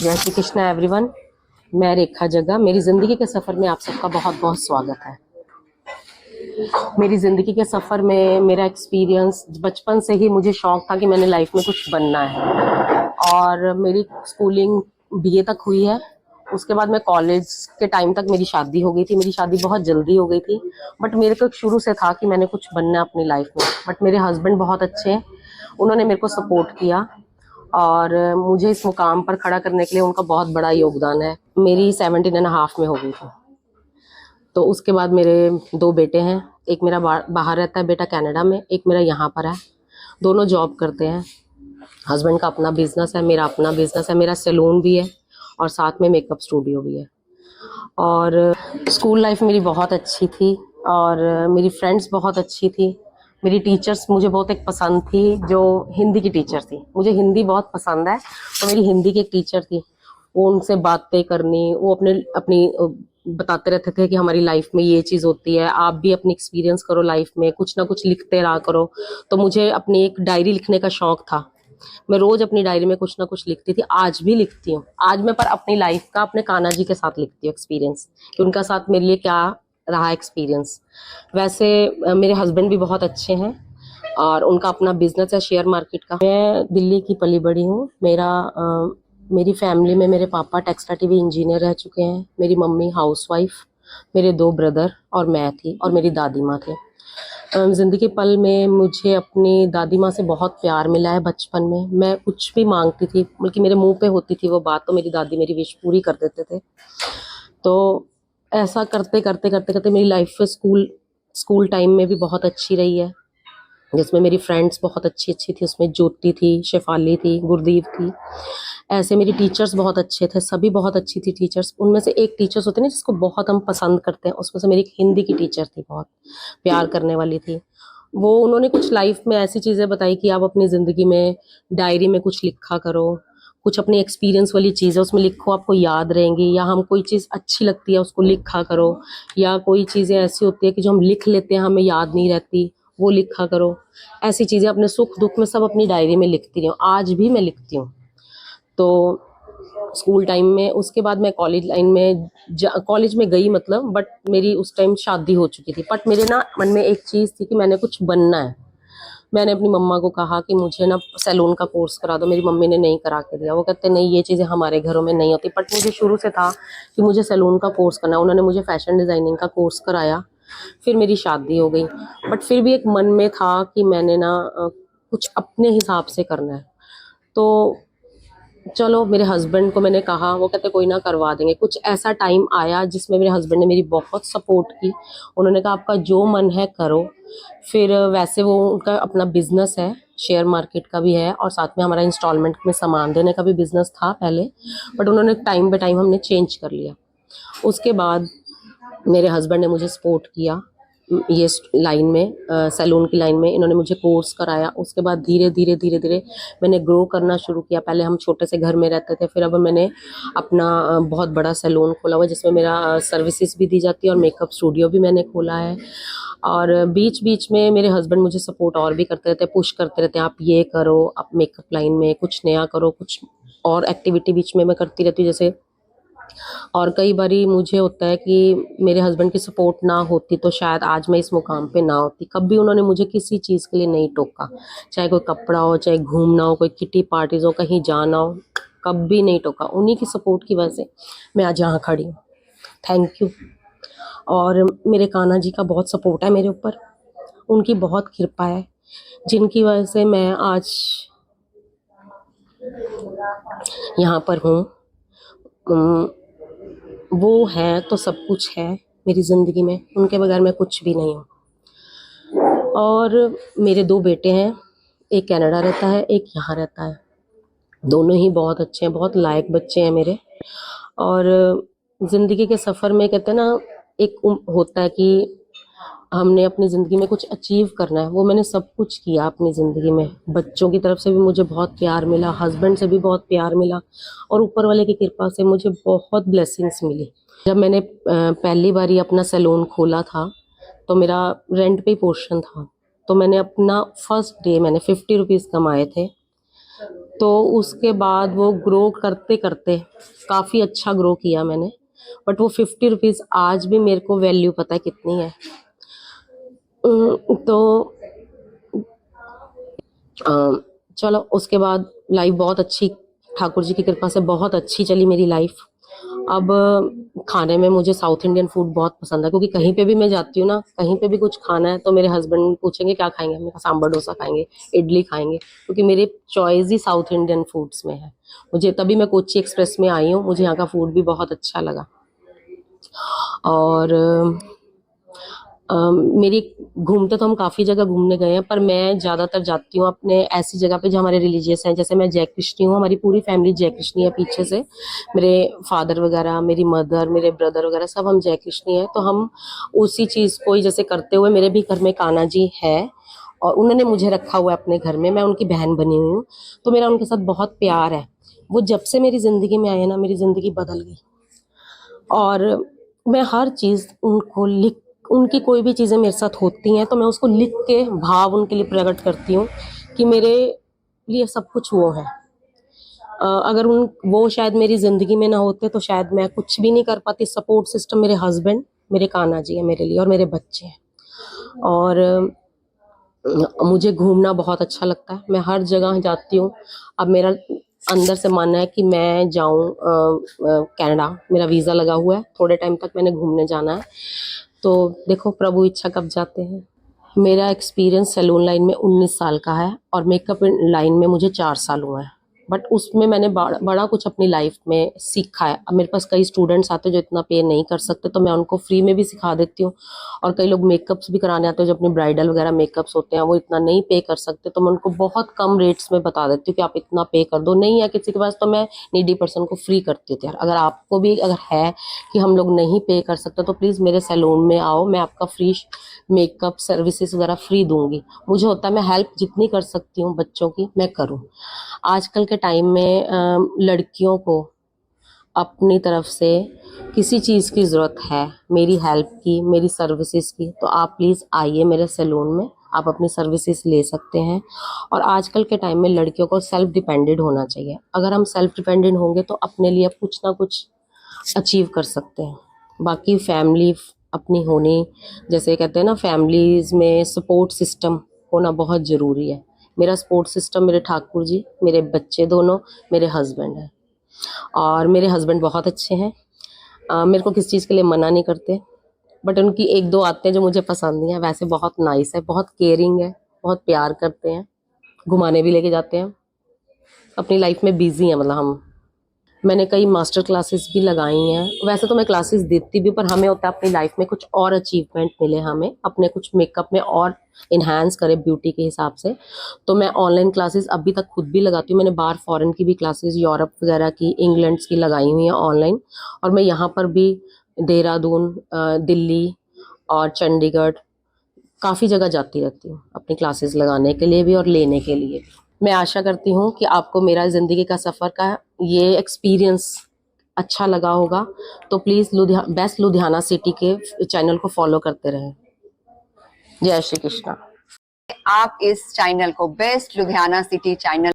जय श्री कृष्ण एवरीवन। मैं रेखा जग्गा, मेरी ज़िंदगी के सफ़र में आप सबका बहुत बहुत स्वागत है। मेरी ज़िंदगी के सफ़र में मेरा एक्सपीरियंस, बचपन से ही मुझे शौक था कि मैंने लाइफ में कुछ बनना है। और मेरी स्कूलिंग बीए तक हुई है। उसके बाद मैं कॉलेज के टाइम तक मेरी शादी हो गई थी। मेरी शादी बहुत जल्दी हो गई थी, बट मेरे को शुरू से था कि मैंने कुछ बनना है अपनी लाइफ में। बट मेरे हस्बैंड बहुत अच्छे हैं, उन्होंने मेरे को सपोर्ट किया और मुझे इस मुकाम पर खड़ा करने के लिए उनका बहुत बड़ा योगदान है। मेरी 17.5 में हो गई थी। तो उसके बाद मेरे 2 बेटे हैं। एक मेरा बाहर रहता है बेटा कनाडा में, एक मेरा यहाँ पर है। दोनों जॉब करते हैं। हस्बैंड का अपना बिजनेस है, मेरा अपना बिजनेस है। मेरा सैलून भी है और साथ में मेकअप स्टूडियो भी है। और स्कूल लाइफ मेरी बहुत अच्छी थी और मेरी फ्रेंड्स बहुत अच्छी थी। मेरी टीचर्स मुझे बहुत एक पसंद थी, जो हिंदी की टीचर थी। मुझे हिंदी बहुत पसंद है, तो मेरी हिंदी की एक टीचर थी। वो उनसे बातें करनी, वो अपने अपनी बताते रहते थे कि हमारी लाइफ में ये चीज़ होती है, आप भी अपनी एक्सपीरियंस करो लाइफ में, कुछ ना कुछ लिखते रहा करो। तो मुझे अपनी एक डायरी लिखने का शौक था। मैं रोज अपनी डायरी में कुछ ना कुछ लिखती थी, आज भी लिखती हूँ। आज मैं पर अपनी लाइफ का अपने कान्हा जी के साथ लिखती हूँ एक्सपीरियंस, कि उनका साथ मेरे लिए क्या रहा एक्सपीरियंस। वैसे मेरे हस्बैंड भी बहुत अच्छे हैं और उनका अपना बिजनेस है शेयर मार्केट का। मैं दिल्ली की पली बड़ी हूँ। मेरी फैमिली में मेरे पापा टेक्सटा टीवी इंजीनियर रह चुके हैं, मेरी मम्मी हाउसवाइफ, मेरे 2 ब्रदर और मैं थी, और मेरी दादी माँ थे। ज़िंदगी के पल में मुझे अपनी दादी माँ से बहुत प्यार मिला है। बचपन में मैं कुछ भी मांगती थी, बल्कि मेरे मुंह पे होती थी वो बात, तो मेरी दादी मेरी विश पूरी कर देते थे। तो ऐसा करते करते करते करते मेरी लाइफ में स्कूल स्कूल टाइम में भी बहुत अच्छी रही है, जिसमें मेरी फ्रेंड्स बहुत अच्छी अच्छी थी। उसमें ज्योति थी, शेफाली थी, गुरदीप थी। ऐसे मेरी टीचर्स बहुत अच्छे थे, सभी बहुत अच्छी थी टीचर्स। उनमें से एक टीचर्स होते हैं ना जिसको बहुत हम पसंद करते हैं, उसमें से मेरी एक हिंदी की टीचर थी, बहुत प्यार करने वाली थी। वो उन्होंने कुछ लाइफ में ऐसी चीज़ें बताई कि आप अपनी ज़िंदगी में डायरी में कुछ लिखा करो, कुछ अपनी एक्सपीरियंस वाली चीज़ें उसमें लिखो, आपको याद रहेंगी। या हम कोई चीज़ अच्छी लगती है उसको लिखा करो, या कोई चीज़ें ऐसी होती है कि जो हम लिख लेते हैं हमें याद नहीं रहती, वो लिखा करो। ऐसी चीज़ें अपने सुख दुख में सब अपनी डायरी में लिखती रही हूँ, आज भी मैं लिखती हूँ। तो स्कूल टाइम में, उसके बाद मैं कॉलेज लाइन में कॉलेज में गई, मतलब बट मेरी उस टाइम शादी हो चुकी थी। बट मेरे ना मन में एक चीज़ थी कि मैंने कुछ बनना है। मैंने अपनी मम्मा को कहा कि मुझे ना सैलून का कोर्स करा दो। मेरी मम्मी ने नहीं करा के दिया। वो कहते नहीं, ये चीज़ें हमारे घरों में नहीं होती। बट मुझे शुरू से था कि मुझे सैलून का कोर्स करना है। उन्होंने मुझे फैशन डिज़ाइनिंग का कोर्स कराया। फिर मेरी शादी हो गई, बट फिर भी एक मन में था कि मैंने ना कुछ अपने हिसाब से करना है। तो चलो, मेरे हस्बैंड को मैंने कहा, वो कहते कोई ना, करवा देंगे। कुछ ऐसा टाइम आया जिसमें मेरे हस्बैंड ने मेरी बहुत सपोर्ट की। उन्होंने कहा आपका जो मन है करो। फिर वैसे वो उनका अपना बिजनेस है, शेयर मार्केट का भी है, और साथ में हमारा इंस्टॉलमेंट में सामान देने का भी बिजनेस था पहले, बट उन्होंने टाइम बाय टाइम हमने चेंज कर लिया। उसके बाद मेरे हस्बैंड ने मुझे सपोर्ट किया ये लाइन में, सैलून की लाइन में। इन्होंने मुझे कोर्स कराया। उसके बाद धीरे धीरे धीरे धीरे मैंने ग्रो करना शुरू किया। पहले हम छोटे से घर में रहते थे, फिर अब मैंने अपना बहुत बड़ा सैलून खोला हुआ, जिसमें मेरा सर्विसेज भी दी जाती है और मेकअप स्टूडियो भी मैंने खोला है। और बीच बीच में मेरे हस्बैंड मुझे सपोर्ट और भी करते रहते हैं, पुश करते रहते हैं, आप ये करो, आप मेकअप लाइन में कुछ नया करो, कुछ और एक्टिविटी बीच में मैं करती रहती हूँ जैसे। और कई बारी मुझे होता है कि मेरे हस्बैंड की सपोर्ट ना होती तो शायद आज मैं इस मुकाम पे ना होती। कभी उन्होंने मुझे किसी चीज़ के लिए नहीं टोका, चाहे कोई कपड़ा हो, चाहे घूमना हो, कोई किटी पार्टीज हो, कहीं जाना हो, कभी नहीं टोका। उन्हीं की सपोर्ट की वजह से मैं आज यहाँ खड़ी हूँ। Thank you. और मेरे कान्हा जी का बहुत सपोर्ट है मेरे ऊपर, उनकी बहुत कृपा है, जिनकी वजह से मैं आज यहाँ पर हूँ। वो है तो सब कुछ है मेरी ज़िंदगी में, उनके बगैर मैं कुछ भी नहीं हूँ। और मेरे 2 बेटे हैं, एक कनाडा रहता है, एक यहाँ रहता है। दोनों ही बहुत अच्छे हैं, बहुत लायक बच्चे हैं मेरे। और ज़िंदगी के सफ़र में कहते हैं ना, एक होता है कि हमने अपनी ज़िंदगी में कुछ अचीव करना है। वो मैंने सब कुछ किया अपनी ज़िंदगी में। बच्चों की तरफ से भी मुझे बहुत प्यार मिला, हस्बैंड से भी बहुत प्यार मिला, और ऊपर वाले की कृपा से मुझे बहुत ब्लेसिंग्स मिली। जब मैंने पहली बारी अपना सैलून खोला था, तो मेरा रेंट पे ही पोर्शन था। तो मैंने अपना फर्स्ट डे मैंने 50 रुपीज़ कमाए थे। तो उसके बाद वो ग्रो करते करते काफ़ी अच्छा ग्रो किया मैंने। बट वो 50 रुपीज़ आज भी मेरे को वैल्यू पता है कितनी है। तो चलो उसके बाद लाइफ बहुत अच्छी, ठाकुर जी की कृपा से बहुत अच्छी चली मेरी लाइफ। अब खाने में मुझे साउथ इंडियन फूड बहुत पसंद है, क्योंकि कहीं पे भी मैं जाती हूँ ना, कहीं पे भी कुछ खाना है तो मेरे हस्बैंड पूछेंगे क्या खाएंगे, हमने कहा सांभर डोसा खाएंगे, इडली खाएंगे, क्योंकि मेरे चॉइस ही साउथ इंडियन फूड्स में है। मुझे तभी मैं कोची एक्सप्रेस में आई हूँ, मुझे यहाँ का फूड भी बहुत अच्छा लगा। और मेरी घूमते तो हम काफ़ी जगह घूमने गए हैं, पर मैं ज़्यादातर जाती हूँ अपने ऐसी जगह पे जो हमारे रिलीजियस हैं। जैसे मैं जय कृष्णी हूँ, हमारी पूरी फैमिली जय कृष्णी है पीछे से, मेरे फादर वगैरह, मेरी मदर, मेरे ब्रदर वगैरह सब हम जय कृष्णी हैं। तो हम उसी चीज़ को ही जैसे करते हुए, मेरे भी घर में कान्हा जी है और उन्होंने मुझे रखा हुआ है अपने घर में, मैं उनकी बहन बनी हुई हूँ, तो मेरा उनके साथ बहुत प्यार है। वो जब से मेरी ज़िंदगी में आए ना, मेरी ज़िंदगी बदल गई। और मैं हर चीज़ उनको लिख, उनकी कोई भी चीज़ें मेरे साथ होती हैं तो मैं उसको लिख के भाव उनके लिए प्रकट करती हूँ कि मेरे लिए सब कुछ वो है। अगर वो शायद मेरी ज़िंदगी में ना होते तो शायद मैं कुछ भी नहीं कर पाती। सपोर्ट सिस्टम मेरे हस्बैंड, मेरे कान्हा जी है मेरे लिए, और मेरे बच्चे हैं। और मुझे घूमना बहुत अच्छा लगता है, मैं हर जगह जाती हूँ। अब मेरा अंदर से मानना है कि मैं जाऊँ कनाडा, मेरा वीज़ा लगा हुआ है, थोड़े टाइम तक मैंने घूमने जाना है। तो देखो प्रभु इच्छा कब जाते हैं। मेरा एक्सपीरियंस सैलून लाइन में 19 साल का है और मेकअप लाइन में मुझे 4 साल हुए हैं। बट उसमें मैंने बड़ा कुछ अपनी लाइफ में सीखा है। अब मेरे पास कई स्टूडेंट्स आते हैं जो इतना पे नहीं कर सकते, तो मैं उनको फ्री में भी सिखा देती हूँ। और कई लोग मेकअप्स भी कराने आते हैं, जो अपने ब्राइडल वगैरह मेकअप्स होते हैं, वो इतना नहीं पे कर सकते, तो मैं उनको बहुत कम रेट्स में बता देती हूँ कि आप इतना पे कर दो। नहीं है किसी के पास तो मैं नीडी पर्सन को फ्री करती हूँ। यार अगर आपको भी अगर है कि हम लोग नहीं पे कर सकते, तो प्लीज़ मेरे सैलून में आओ, मैं आपका फ्री मेकअप सर्विसेज वगैरह फ्री दूंगी। मुझे होता है मैं हेल्प जितनी कर सकती हूँ बच्चों की मैं करूँ। आजकल के टाइम में लड़कियों को अपनी तरफ से किसी चीज़ की ज़रूरत है, मेरी हेल्प की, मेरी सर्विसेज की, तो आप प्लीज़ आइए मेरे सैलून में, आप अपनी सर्विसेज ले सकते हैं। और आजकल के टाइम में लड़कियों को सेल्फ डिपेंडेंट होना चाहिए। अगर हम सेल्फ डिपेंडेंट होंगे तो अपने लिए कुछ ना कुछ अचीव कर सकते हैं। बाकी फैमिली अपनी होनी, जैसे कहते हैं ना, फैमिलीज़ में सपोर्ट सिस्टम होना बहुत ज़रूरी है। मेरा सपोर्ट सिस्टम मेरे ठाकुर जी, मेरे बच्चे दोनों, मेरे हस्बैंड हैं। और मेरे हस्बैंड बहुत अच्छे हैं, मेरे को किसी चीज़ के लिए मना नहीं करते। बट उनकी एक दो आदतें जो मुझे पसंद नहीं है। वैसे बहुत नाइस है, बहुत केयरिंग है, बहुत प्यार करते हैं, घुमाने भी लेके जाते हैं। अपनी लाइफ में बिजी हैं, मतलब हम। मैंने कई मास्टर क्लासेस भी लगाई हैं। वैसे तो मैं क्लासेस देती भी, पर हमें होता है अपनी लाइफ में कुछ और अचीवमेंट मिले, हमें अपने कुछ मेकअप में और इन्हांस करें ब्यूटी के हिसाब से। तो मैं ऑनलाइन क्लासेस अभी तक खुद भी लगाती हूँ। मैंने बाहर फॉरेन की भी क्लासेस, यूरोप वगैरह की, इंग्लैंड की लगाई हुई हैं ऑनलाइन। और मैं यहाँ पर भी देहरादून, दिल्ली और चंडीगढ़ काफ़ी जगह जाती रहती हूँ अपनी क्लासेस लगाने के लिए भी और लेने के लिए भी। मैं आशा करती हूँ कि आपको मेरा ज़िंदगी का सफ़र का ये एक्सपीरियंस अच्छा लगा होगा। तो प्लीज़ बेस्ट लुधियाना सिटी के चैनल को फॉलो करते रहें। जय श्री कृष्णा। आप इस चैनल को, बेस्ट लुधियाना सिटी चैनल